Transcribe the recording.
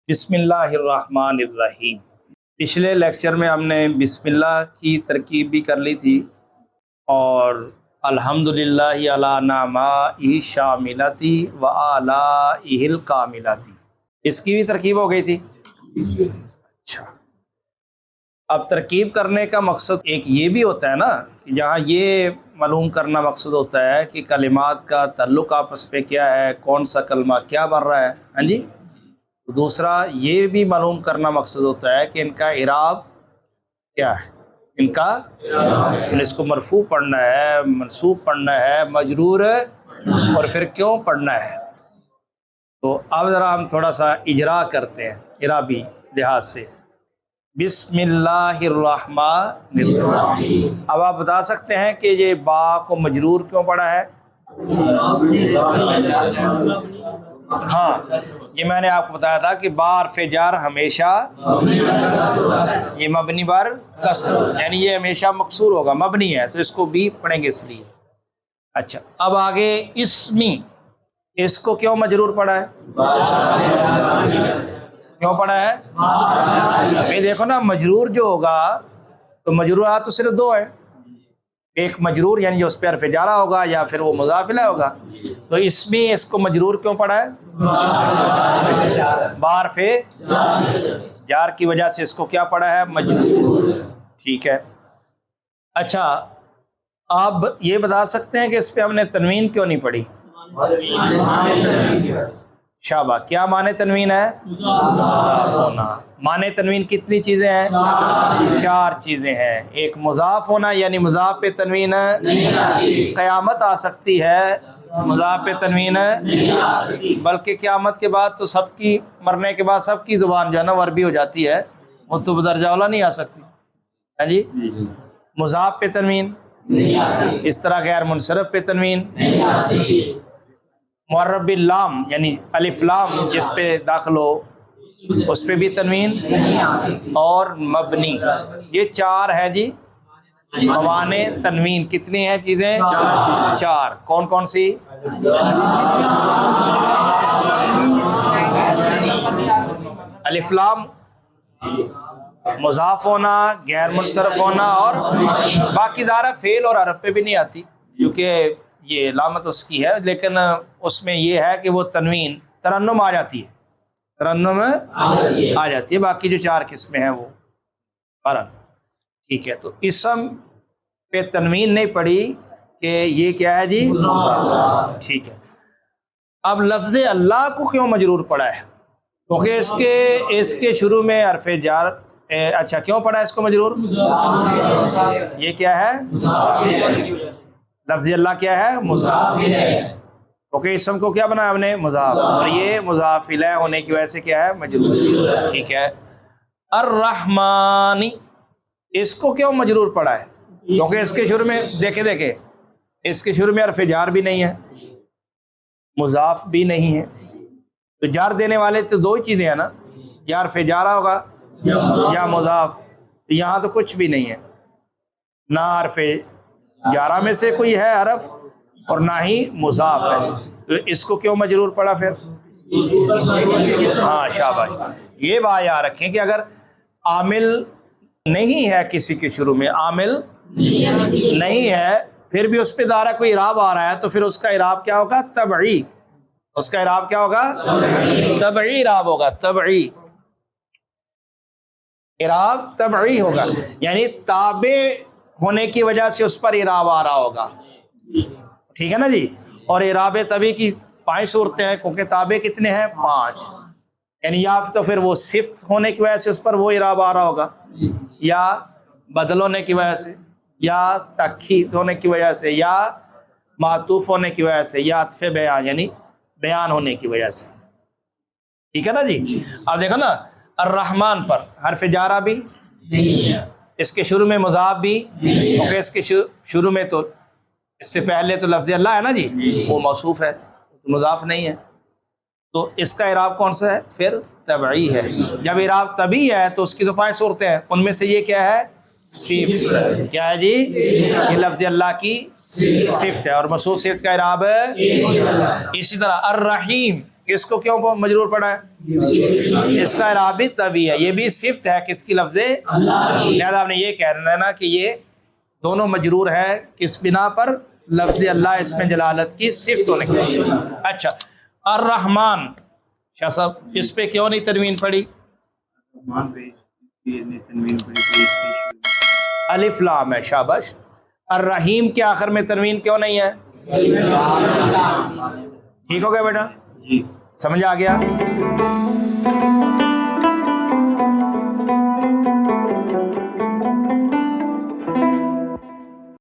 بسم اللہ الرحمن الرحیم۔ پچھلے لیکچر میں ہم نے بسم اللہ کی ترکیب بھی کر لی تھی اور الحمدللہ علی نعمائہ شاملتی و آلائہ الکاملتی، اس کی بھی ترکیب ہو گئی تھی۔ اچھا، اب ترکیب کرنے کا مقصد ایک یہ بھی ہوتا ہے نا کہ جہاں یہ معلوم کرنا مقصد ہوتا ہے کہ کلمات کا تعلق آپس پہ کیا ہے، کون سا کلمہ کیا بن رہا ہے، ہاں جی۔ دوسرا یہ بھی معلوم کرنا مقصد ہوتا ہے کہ ان کا اعراب کیا ہے، ان کا اس کو مرفوع پڑھنا ہے، منصوب پڑھنا ہے، مجرور اور پھر کیوں پڑھنا ہے۔ تو اب ذرا ہم تھوڑا سا اجرا کرتے ہیں اعرابی لحاظ سے۔ بسم اللہ الرحمن الرحیم، اب آپ بتا سکتے ہیں کہ یہ با کو مجرور کیوں پڑھا ہے؟ ہاں، یہ میں نے آپ کو بتایا تھا کہ با حرف جر ہمیشہ یہ مبنی بر کسر، یعنی یہ ہمیشہ مکسور ہوگا، مبنی ہے، تو اس کو بھی پڑھیں گے اس لیے۔ اچھا، اب آگے اسمی، اس کو کیوں مجرور پڑھا ہے؟ کیوں پڑھا ہے؟ یہ دیکھو نا، مجرور جو ہوگا تو مجرورات تو صرف دو ہیں، ایک مجرور یعنی جو اس پہ حرف جارہ ہوگا یا پھر وہ مضاف الیہ ہوگا۔ تو اس میں اس کو مجرور کیوں پڑھا ہے؟ بحرف جار کی وجہ سے اس کو کیا پڑھا ہے؟ مجرور، ٹھیک ہے۔ اچھا، آپ یہ بتا سکتے ہیں کہ اس پہ ہم نے تنوین کیوں نہیں پڑھی؟ شابہ، کیا معنی تنوین ہے؟ مضاف ہونا۔ معنی تنوین کتنی چیزیں ہیں؟ چار چیزیں ہیں۔ ایک مضاف ہونا یعنی مضاف پہ تنوین قیامت آ سکتی ہے، مضاف پہ تنوین بلکہ قیامت کے بعد تو سب کی، مرنے کے بعد سب کی زبان جو ہے نا وربی ہو جاتی ہے، وہ تو بدرجہ اولا نہیں آ سکتی، ہاں جی۔ مضاف پہ تنوین، اس طرح غیر منصرف پہ تنوین، معرب باللام یعنی الف لام جس پہ داخل ہو اس پہ بھی تنوین، اور مبنی، یہ چار ہے جی موانع تنوین۔ کتنی ہیں چیزیں؟ چار۔ کون کون سی؟ الف لام، مضاف ہونا، غیر منصرف ہونا، اور باقی دارہ فعل اور حرف پہ بھی نہیں آتی کیونکہ یہ علامت اس کی ہے، لیکن اس میں یہ ہے کہ وہ تنوین ترنم آ جاتی ہے، ترنم آ جاتی ہے۔ باقی جو چار قسمیں ہیں وہ فرق، ٹھیک ہے۔ تو اسم پہ تنوین نہیں پڑھی کہ یہ کیا ہے جی؟ ٹھیک ہے۔ اب لفظ اللہ کو کیوں مجرور پڑا ہے؟ کیونکہ اس کے شروع میں حرف جار، اچھا کیوں پڑا ہے اس کو مجرور؟ یہ کیا ہے؟ لفظ اللہ کیا ہے؟ مضاف الیہ، کیونکہ اسم کو کیا بنا ہم نے؟ مضاف، اور یہ مضاف الیہ ہونے کی وجہ سے کیا ہے؟ مجرور، ٹھیک ہے۔ الرحمن، اس کو کیوں مجرور پڑا ہے؟ کیونکہ اس کے شروع میں دیکھیں اس کے شروع میں حرف جار بھی نہیں ہے، مضاف بھی نہیں ہے، تو جار دینے والے تو دو ہی چیزیں ہیں نا، یا حرف جارہ ہوگا یا مضاف، یہاں تو کچھ بھی نہیں ہے، نہ حرف جارہ میں سے کوئی ہے حرف اور نہ ہی مضاف ہے، تو اس کو کیوں مجرور پڑا پھر؟ ہاں شاباش، یہ بات یاد رکھیں کہ اگر عامل نہیں ہے کسی کے شروع میں، عامل نہیں ہے، پھر بھی اس پہ دارہ کوئی اعراب آ رہا ہے تو پھر اس کا اعراب کیا ہوگا؟ تبعی۔ اس کا اعراب کیا ہوگا؟ تبعی اعراب ہوگا، تبعی اعراب تبعی ہوگا، یعنی تابع ہونے کی وجہ سے اس پر اعراب آ رہا ہوگا، ٹھیک ہے نا جی۔ اور اعراب طبعی کی 5 صورتیں ہیں، کیونکہ تابع کتنے ہیں؟ 5، یعنی یا تو پھر وہ صفت ہونے کی وجہ سے اس پر وہ اعراب آ رہا ہوگا، یا بدل ہونے کی وجہ سے، یا تاکید ہونے کی وجہ سے، یا معطوف ہونے کی وجہ سے، یا عطف بیان یعنی بیان ہونے کی وجہ سے، ٹھیک ہے نا جی۔ اب دیکھو نا، الرحمن پر حرف جارہ بھی نہیں ہے، اس کے شروع میں مضاف بھی، کیونکہ اس کے شروع میں تو اس سے پہلے تو لفظ اللہ ہے نا جی، وہ موصوف ہے، مضاف نہیں ہے، تو اس کا اعراب کون سا ہے؟ پھر تبعی ہے۔ جب اعراب طبعی ہے تو اس کی تو 5 صورتیں ہیں، ان میں سے یہ کیا ہے؟ صفت، کیا ہے جی؟ یہ لفظ اللہ کی صفت ہے، اور موصوف صفت کا اعراب ہے۔ اسی طرح الرحیم، اس کو کیوں مجرور پڑا ہے؟ اس کا اعرابی طبی ہے، یہ بھی صفت ہے کس کی؟ لفظ لہذا آپ نے یہ کہنا ہے نا کہ یہ دونوں مجرور ہے کس بنا پر؟ لفظ اللہ، اس میں جلالت کی صفت ہونے کی۔ اچھا الرحمن، شاہ صاحب اس پہ کیوں نہیں تنوین پڑی؟ الف لام ہے، شاباش۔ الرحیم کے آخر میں تنوین کیوں نہیں ہے؟ ٹھیک ہو گیا بیٹا؟ جی، سمجھ آ گیا؟